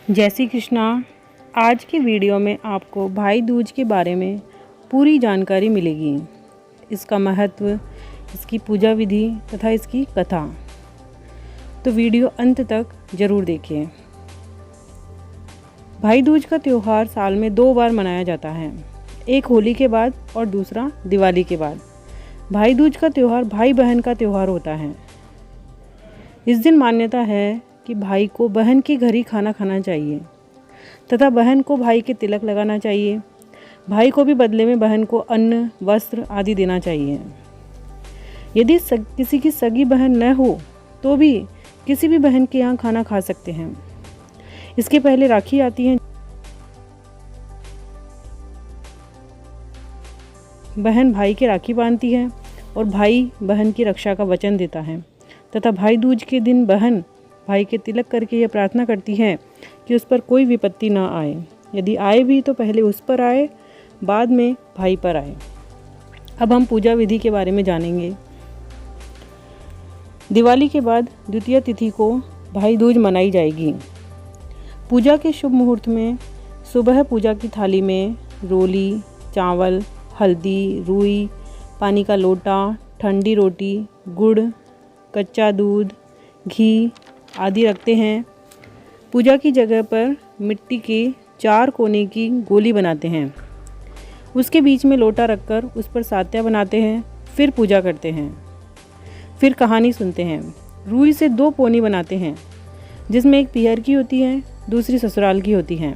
जय श्री कृष्णा। आज की वीडियो में आपको भाई दूज के बारे में पूरी जानकारी मिलेगी। इसका महत्व, इसकी पूजा विधि तथा इसकी कथा। तो वीडियो अंत तक ज़रूर देखिए। भाई दूज का त्यौहार साल में 2 बार मनाया जाता है, एक होली के बाद और दूसरा दिवाली के बाद। भाई दूज का त्यौहार भाई बहन का त्यौहार होता है। इस दिन मान्यता है कि भाई को बहन के घर ही खाना खाना चाहिए तथा बहन को भाई के तिलक लगाना चाहिए। भाई को भी बदले में बहन को अन्न, वस्त्र आदि देना चाहिए। यदि किसी की सगी बहन न हो तो भी किसी भी बहन के यहाँ खाना खा सकते हैं। इसके पहले राखी आती है। बहन भाई की राखी बांधती है और भाई बहन की रक्षा का वचन देता है तथा भाई दूज के दिन बहन भाई के तिलक करके यह प्रार्थना करती है कि उस पर कोई विपत्ति ना आए। यदि आए भी तो पहले उस पर आए, बाद में भाई पर आए। अब हम पूजा विधि के बारे में जानेंगे। दिवाली के बाद द्वितीया तिथि को भाई दूज मनाई जाएगी। पूजा के शुभ मुहूर्त में सुबह पूजा की थाली में रोली, चावल, हल्दी, रुई, पानी का लोटा, ठंडी रोटी, गुड़, कच्चा दूध, घी आदि रखते हैं। पूजा की जगह पर मिट्टी के 4 कोने की गोली बनाते हैं। उसके बीच में लोटा रखकर उस पर सात्या बनाते हैं। फिर पूजा करते हैं। फिर कहानी सुनते हैं। रुई से 2 पोनी बनाते हैं, जिसमें एक पीहर की होती है, दूसरी ससुराल की होती है।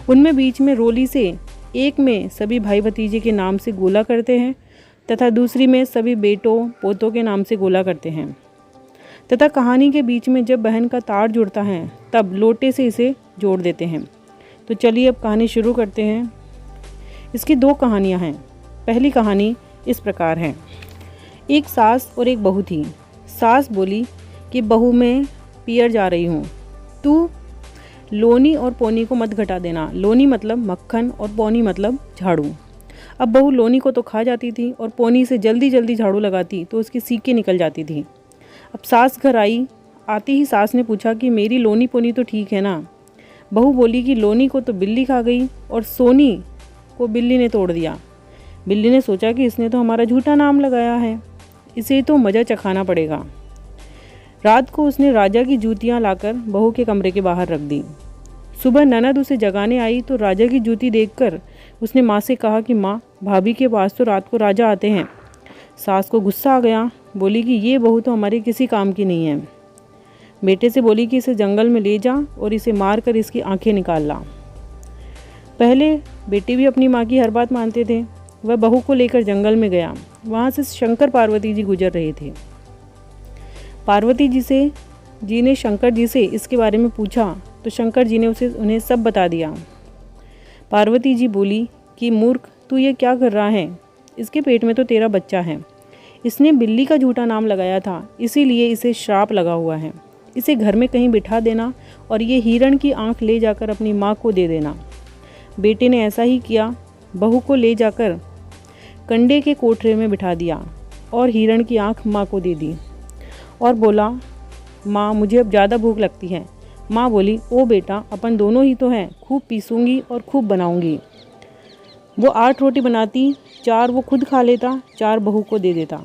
उनमें बीच में रोली से एक में सभी भाई भतीजे के नाम से गोला करते हैं तथा दूसरी में सभी बेटों पोतों के नाम से गोला करते हैं तथा कहानी के बीच में जब बहन का तार जुड़ता है तब लोटे से इसे जोड़ देते हैं। तो चलिए अब कहानी शुरू करते हैं। इसकी 2 कहानियाँ हैं। पहली कहानी इस प्रकार है। एक सास और एक बहू थी। सास बोली कि बहू मैं पियर जा रही हूँ, तू लोनी और पोनी को मत घटा देना। लोनी मतलब मक्खन और पोनी मतलब झाड़ू। अब बहू लोनी को तो खा जाती थी और पोनी से जल्दी जल्दी झाड़ू लगाती तो उसकी सीकें निकल जाती थी। अब सास घर आई। आती ही सास ने पूछा कि मेरी लोनी पोनी तो ठीक है ना। बहू बोली कि लोनी को तो बिल्ली खा गई और सोनी को बिल्ली ने तोड़ दिया। बिल्ली ने सोचा कि इसने तो हमारा झूठा नाम लगाया है, इसे तो मज़ा चखाना पड़ेगा। रात को उसने राजा की जूतियाँ लाकर बहू के कमरे के बाहर रख दी। सुबह ननद उसे जगाने आई तो राजा की जूती देखकर उसने माँ से कहा कि माँ, भाभी के पास तो रात को राजा आते हैं। सास को गुस्सा आ गया। बोली कि ये बहू तो हमारे किसी काम की नहीं है। बेटे से बोली कि इसे जंगल में ले जा और इसे मार कर इसकी आंखें निकाल ला। पहले बेटे भी अपनी माँ की हर बात मानते थे। वह बहू को लेकर जंगल में गया। वहाँ से शंकर पार्वती जी गुजर रहे थे। पार्वती जी ने शंकर जी से इसके बारे में पूछा तो शंकर जी ने उन्हें सब बता दिया। पार्वती जी बोली कि मूर्ख, तू ये क्या कर रहा है? इसके पेट में तो तेरा बच्चा है। इसने बिल्ली का झूठा नाम लगाया था, इसीलिए इसे श्राप लगा हुआ है। इसे घर में कहीं बिठा देना और ये हिरण की आंख ले जाकर अपनी माँ को दे देना। बेटे ने ऐसा ही किया। बहू को ले जाकर कंडे के कोठरे में बिठा दिया और हिरण की आंख माँ को दे दी और बोला, माँ मुझे अब ज़्यादा भूख लगती है। माँ बोली, ओ बेटा, अपन दोनों ही तो हैं, खूब पीसूंगी और खूब बनाऊंगी। वो 8 रोटी बनाती, 4 वो खुद खा लेता, 4 बहू को दे देता।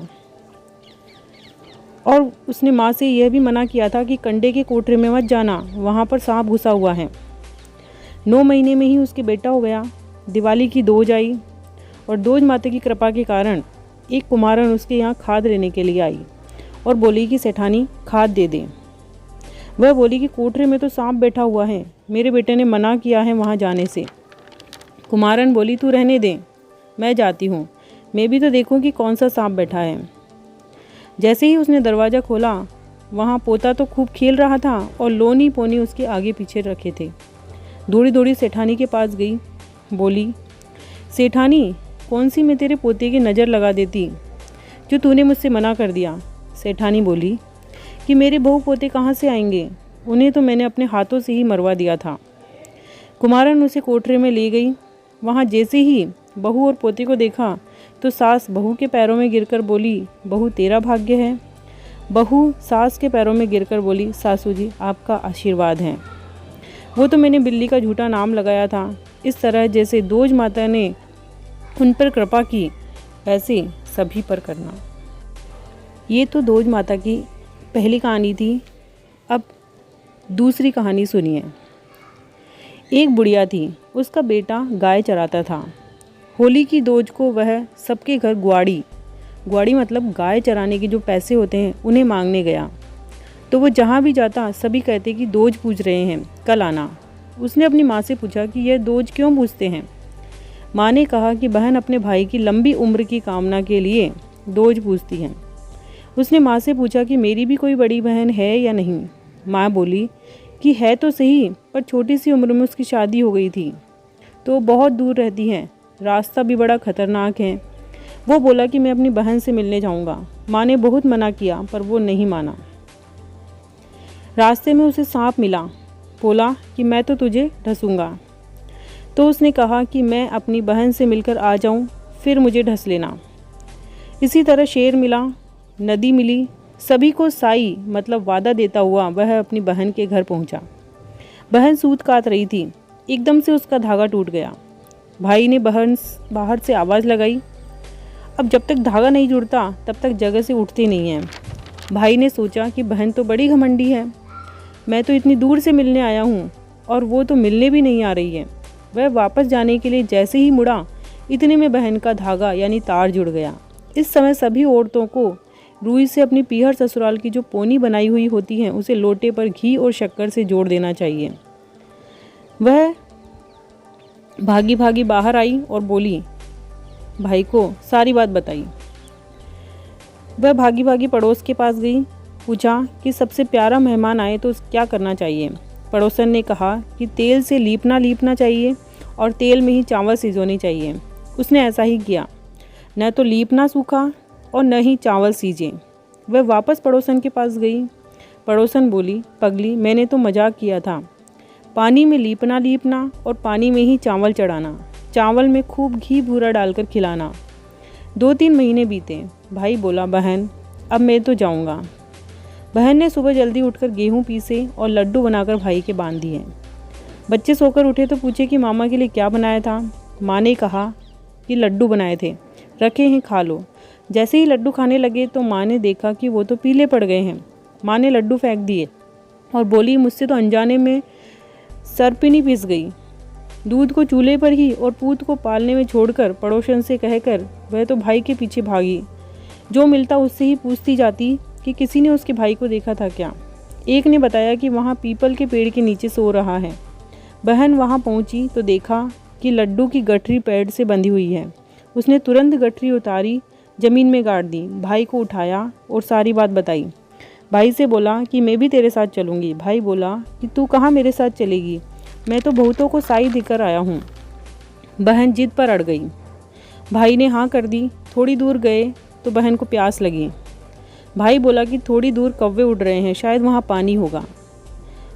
और उसने माँ से यह भी मना किया था कि कंडे के कोठरे में मत जाना, वहाँ पर सांप घुसा हुआ है। 9 महीने में ही उसके बेटा हो गया। दिवाली की दोज आई और दोज माता की कृपा के कारण एक कुम्हारन उसके यहाँ खाद लेने के लिए आई और बोली कि सेठानी खाद दे दे। वह बोली कि कोठरे में तो सांप बैठा हुआ है, मेरे बेटे ने मना किया है वहाँ जाने से। कुम्हारन बोली, तू रहने दे, मैं जाती हूँ, मैं भी तो देखूँ कि कौन सा सांप बैठा है। जैसे ही उसने दरवाज़ा खोला, वहाँ पोता तो खूब खेल रहा था और लोनी पोनी उसके आगे पीछे रखे थे। दौड़ी दौड़ी सेठानी के पास गई। बोली, सेठानी, कौन सी मैं तेरे पोते की नज़र लगा देती जो तूने मुझसे मना कर दिया। सेठानी बोली कि मेरे बहू पोते कहाँ से आएंगे, उन्हें तो मैंने अपने हाथों से ही मरवा दिया था। कुम्हारन उसे कोठरे में ले गई। वहाँ जैसे ही बहू और पोते को देखा तो सास बहू के पैरों में गिरकर बोली, बहू तेरा भाग्य है। बहू सास के पैरों में गिरकर बोली, सासू जी आपका आशीर्वाद है। वो तो मैंने बिल्ली का झूठा नाम लगाया था। इस तरह जैसे दोज माता ने उन पर कृपा की, वैसे सभी पर करना। ये तो दोज माता की पहली कहानी थी। अब दूसरी कहानी सुनिए। एक बुढ़िया थी, उसका बेटा गाय चराता था। होली की दोज को वह सबके घर ग्वाड़ी मतलब गाय चराने के जो पैसे होते हैं उन्हें मांगने गया। तो वो जहाँ भी जाता सभी कहते कि दोज पूछ रहे हैं, कल आना। उसने अपनी माँ से पूछा कि यह दोज क्यों पूछते हैं। माँ ने कहा कि बहन अपने भाई की लंबी उम्र की कामना के लिए दोज पूछती है। उसने माँ से पूछा कि मेरी भी कोई बड़ी बहन है या नहीं। माँ बोली कि है तो सही, पर छोटी सी उम्र में उसकी शादी हो गई थी, तो बहुत दूर रहती है, रास्ता भी बड़ा खतरनाक है। वो बोला कि मैं अपनी बहन से मिलने जाऊंगा। माँ ने बहुत मना किया, पर वो नहीं माना। रास्ते में उसे सांप मिला, बोला कि मैं तो तुझे ढसूंगा। तो उसने कहा कि मैं अपनी बहन से मिलकर आ जाऊं, फिर मुझे ढस लेना। इसी तरह शेर मिला, नदी मिली, सभी को साई मतलब वादा देता हुआ वह अपनी बहन के घर पहुंचा। बहन सूत काट रही थी, एकदम से उसका धागा टूट गया। भाई ने बहन बाहर से आवाज़ लगाई। अब जब तक धागा नहीं जुड़ता तब तक जगह से उठते नहीं हैं। भाई ने सोचा कि बहन तो बड़ी घमंडी है, मैं तो इतनी दूर से मिलने आया हूँ और वो तो मिलने भी नहीं आ रही है। वह वापस जाने के लिए जैसे ही मुड़ा, इतने में बहन का धागा यानी तार जुड़ गया। इस समय सभी औरतों को रुई से अपनी पीहर ससुराल की जो पोनी बनाई हुई होती है उसे लोटे पर घी और शक्कर से जोड़ देना चाहिए। वह भागी भागी बाहर आई और बोली, भाई को सारी बात बताई। वह भागी भागी पड़ोस के पास गई, पूछा कि सबसे प्यारा मेहमान आए तो क्या करना चाहिए। पड़ोसन ने कहा कि तेल से लीपना चाहिए और तेल में ही चावल सिजोने चाहिए। उसने ऐसा ही किया, न तो लीपना सूखा और न ही चावल सीजे। वह वापस पड़ोसन के पास गई। पड़ोसन बोली, पगली मैंने तो मजाक किया था, पानी में लीपना और पानी में ही चावल चढ़ाना, चावल में खूब घी भूरा डालकर खिलाना। 2-3 महीने बीते। भाई बोला, बहन अब मैं तो जाऊंगा। बहन ने सुबह जल्दी उठकर गेहूँ पीसे और लड्डू बनाकर भाई के बांध दिए। बच्चे सोकर उठे तो पूछे कि मामा के लिए क्या बनाया था। माँ ने कहा कि लड्डू बनाए थे, रखे हैं, खा लो। जैसे ही लड्डू खाने लगे तो माँ ने देखा कि वो तो पीले पड़ गए हैं। माँ ने लड्डू फेंक दिए और बोली, मुझसे तो अनजाने में सरपिनी पिस गई। दूध को चूल्हे पर ही और पूत को पालने में छोड़कर पड़ोसन से कहकर वह तो भाई के पीछे भागी। जो मिलता उससे ही पूछती जाती कि किसी ने उसके भाई को देखा था क्या। एक ने बताया कि वहाँ पीपल के पेड़ के नीचे सो रहा है। बहन वहाँ पहुँची तो देखा कि लड्डू की गठरी पेड़ से बंधी हुई है। उसने तुरंत गठरी उतारी, ज़मीन में गाड़ दी, भाई को उठाया और सारी बात बताई। भाई से बोला कि मैं भी तेरे साथ चलूँगी। भाई बोला कि तू कहाँ मेरे साथ चलेगी, मैं तो बहुतों को साई देकर आया हूँ। बहन जिद पर अड़ गई। भाई ने हाँ कर दी। थोड़ी दूर गए तो बहन को प्यास लगी। भाई बोला कि थोड़ी दूर कौवे उड़ रहे हैं, शायद वहाँ पानी होगा।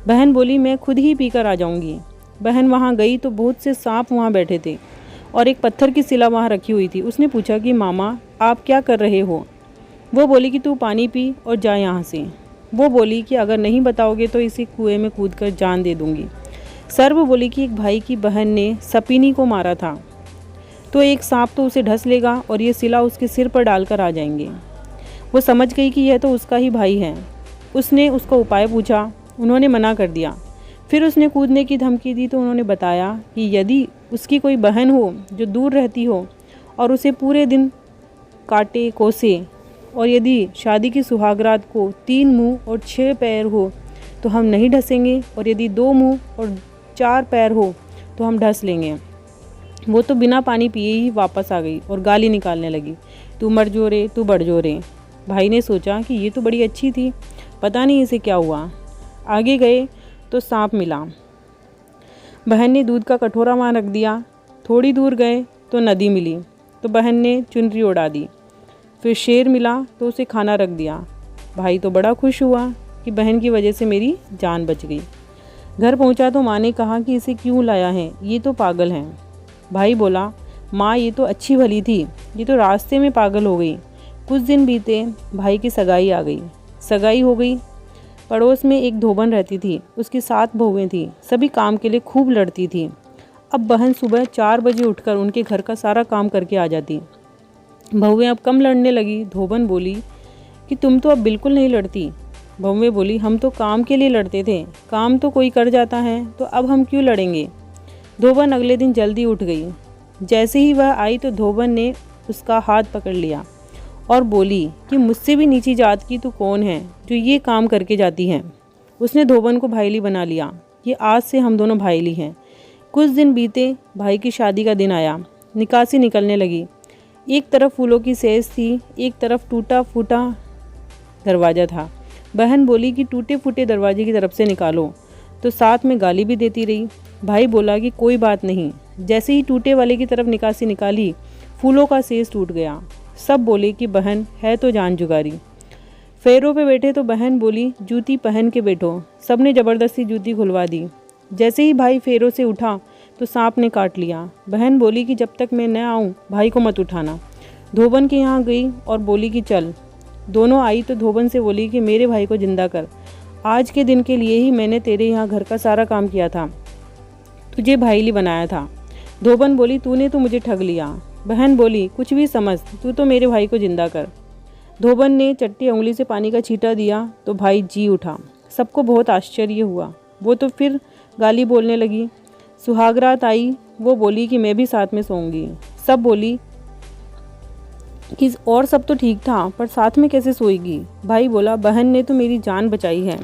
बहन बोली, मैं खुद ही पीकर आ जाऊँगी। बहन वहाँ गई तो बहुत से सांप वहाँ बैठे थे और एक पत्थर की सिला वहाँ रखी हुई थी। उसने पूछा कि मामा आप क्या कर रहे हो। वो बोली कि तू पानी पी और जा यहाँ से। वो बोली कि अगर नहीं बताओगे तो इसी कुएं में कूदकर जान दे दूँगी। सर्व बोली कि एक भाई की बहन ने सपीनी को मारा था, तो एक सांप तो उसे ढस लेगा और ये सिला उसके सिर पर डालकर आ जाएंगे। वो समझ गई कि यह तो उसका ही भाई है। उसने उसका उपाय पूछा, उन्होंने मना कर दिया। फिर उसने कूदने की धमकी दी तो उन्होंने बताया कि यदि उसकी कोई बहन हो जो दूर रहती हो और उसे पूरे दिन काटे कोसे, और यदि शादी की सुहागरात को 3 मुंह और 6 पैर हो तो हम नहीं ढसेंगे, और यदि 2 मुंह और 4 पैर हो तो हम ढस लेंगे। वो तो बिना पानी पिए ही वापस आ गई और गाली निकालने लगी, तू मर जो रे, तू बढ़ जो रे। भाई ने सोचा कि ये तो बड़ी अच्छी थी, पता नहीं इसे क्या हुआ। आगे गए तो सांप मिला। बहन ने दूध का कटोरा वहाँ रख दिया। थोड़ी दूर गए तो नदी मिली, तो बहन ने चुनरी उड़ा दी। फिर शेर मिला तो उसे खाना रख दिया। भाई तो बड़ा खुश हुआ कि बहन की वजह से मेरी जान बच गई। घर पहुंचा तो माँ ने कहा कि इसे क्यों लाया है, ये तो पागल है। भाई बोला, माँ ये तो अच्छी भली थी, ये तो रास्ते में पागल हो गई। कुछ दिन बीते, भाई की सगाई आ गई। सगाई हो गई। पड़ोस में एक धोबन रहती थी। उसकी 7 बहुएं थीं। सभी काम के लिए खूब लड़ती थी। अब बहन सुबह 4 बजे उठकर उनके घर का सारा काम करके आ जाती। बहुएं अब कम लड़ने लगी। धोबन बोली कि तुम तो अब बिल्कुल नहीं लड़ती। बहुएं बोली, हम तो काम के लिए लड़ते थे, काम तो कोई कर जाता है, तो अब हम क्यों लड़ेंगे। धोबन अगले दिन जल्दी उठ गई। जैसे ही वह आई तो धोबन ने उसका हाथ पकड़ लिया और बोली कि मुझसे भी नीची जात की तू कौन है जो ये काम करके जाती है। उसने धोबन को भाईली बना लिया कि आज से हम दोनों भाईली हैं। कुछ दिन बीते, भाई की शादी का दिन आया। निकासी निकलने लगी। एक तरफ फूलों की सेज थी, एक तरफ टूटा फूटा दरवाज़ा था। बहन बोली कि टूटे फूटे दरवाजे की तरफ से निकालो, तो साथ में गाली भी देती रही। भाई बोला कि कोई बात नहीं। जैसे ही टूटे वाले की तरफ निकासी निकाली, फूलों का सेज टूट गया। सब बोले कि बहन है तो जान जुगारी। फेरों पे बैठे तो बहन बोली, जूती पहन के बैठो। सब ने ज़बरदस्ती जूती खुलवा दी। जैसे ही भाई फेरों से उठा तो सांप ने काट लिया। बहन बोली कि जब तक मैं न आऊँ भाई को मत उठाना। धोबन के यहाँ गई और बोली कि चल। दोनों आई तो धोबन से बोली कि मेरे भाई को जिंदा कर। आज के दिन के लिए ही मैंने तेरे यहाँ घर का सारा काम किया था, तुझे भाईली बनाया था। धोबन बोली, तूने तो मुझे ठग लिया। बहन बोली, कुछ भी समझ, तू तो मेरे भाई को जिंदा कर। धोबन ने चट्टी उंगली से पानी का छींटा दिया तो भाई जी उठा। सबको बहुत आश्चर्य हुआ। वो तो फिर गाली बोलने लगी। सुहागरात आई। वो बोली कि मैं भी साथ में सोऊंगी। सब बोली कि और सब तो ठीक था, पर साथ में कैसे सोएगी। भाई बोला, बहन ने तो मेरी जान बचाई है,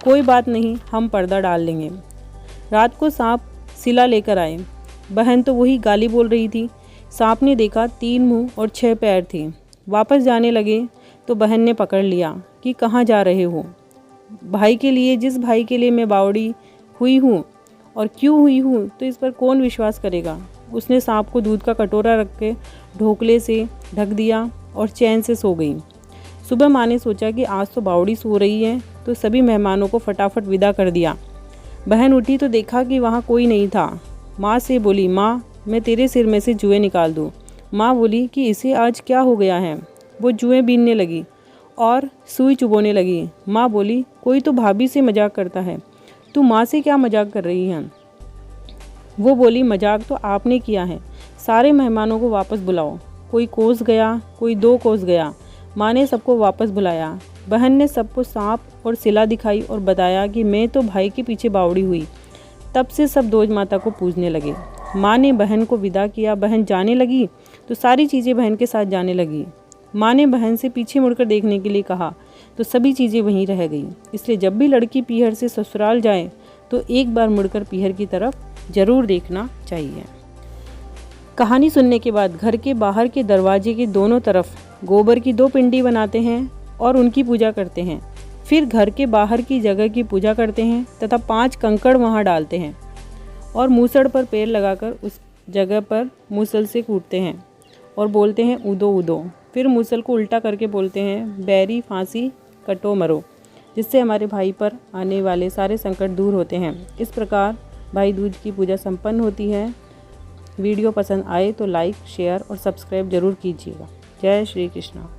कोई बात नहीं, हम पर्दा डाल लेंगे। रात को सांप सिला लेकर आए। बहन तो वही गाली बोल रही थी। सांप ने देखा 3 मुंह और 6 पैर थे। वापस जाने लगे तो बहन ने पकड़ लिया कि कहाँ जा रहे हो। भाई के लिए, जिस भाई के लिए मैं बावड़ी हुई हूँ और क्यों हुई हूँ, तो इस पर कौन विश्वास करेगा। उसने सांप को दूध का कटोरा रख के ढोकले से ढक दिया और चैन से सो गई। सुबह माँ ने सोचा कि आज तो बावड़ी सो रही है, तो सभी मेहमानों को फटाफट विदा कर दिया। बहन उठी तो देखा कि वहाँ कोई नहीं था। माँ से बोली, माँ मैं तेरे सिर में से जुएं निकाल दूँ। माँ बोली कि इसे आज क्या हो गया है। वो जुएं बीनने लगी और सुई चुभोने लगी। माँ बोली, कोई तो भाभी से मजाक करता है, तू माँ से क्या मजाक कर रही है। वो बोली, मजाक तो आपने किया है, सारे मेहमानों को वापस बुलाओ। कोई कोस गया, कोई 2 कोस गया। माँ ने सबको वापस बुलाया। बहन ने सबको सांप और सिला दिखाई और बताया कि मैं तो भाई के पीछे बावड़ी हुई। तब से सब दोज माता को पूजने लगे। माँ ने बहन को विदा किया। बहन जाने लगी तो सारी चीज़ें बहन के साथ जाने लगी। माँ ने बहन से पीछे मुड़कर देखने के लिए कहा तो सभी चीज़ें वहीं रह गई। इसलिए जब भी लड़की पीहर से ससुराल जाए तो एक बार मुड़कर पीहर की तरफ जरूर देखना चाहिए। कहानी सुनने के बाद घर के बाहर के दरवाजे के दोनों तरफ गोबर की 2 पिंडी बनाते हैं और उनकी पूजा करते हैं। फिर घर के बाहर की जगह की पूजा करते हैं तथा 5 कंकड़ वहां डालते हैं और मूसड़ पर पैर लगाकर उस जगह पर मूसल से कूटते हैं और बोलते हैं ऊदो ऊदो। फिर मूसल को उल्टा करके बोलते हैं बैरी फांसी कटो मरो, जिससे हमारे भाई पर आने वाले सारे संकट दूर होते हैं। इस प्रकार भाई दूज की पूजा संपन्न होती है। वीडियो पसंद आए तो लाइक, शेयर और सब्सक्राइब जरूर कीजिएगा। जय श्री कृष्णा।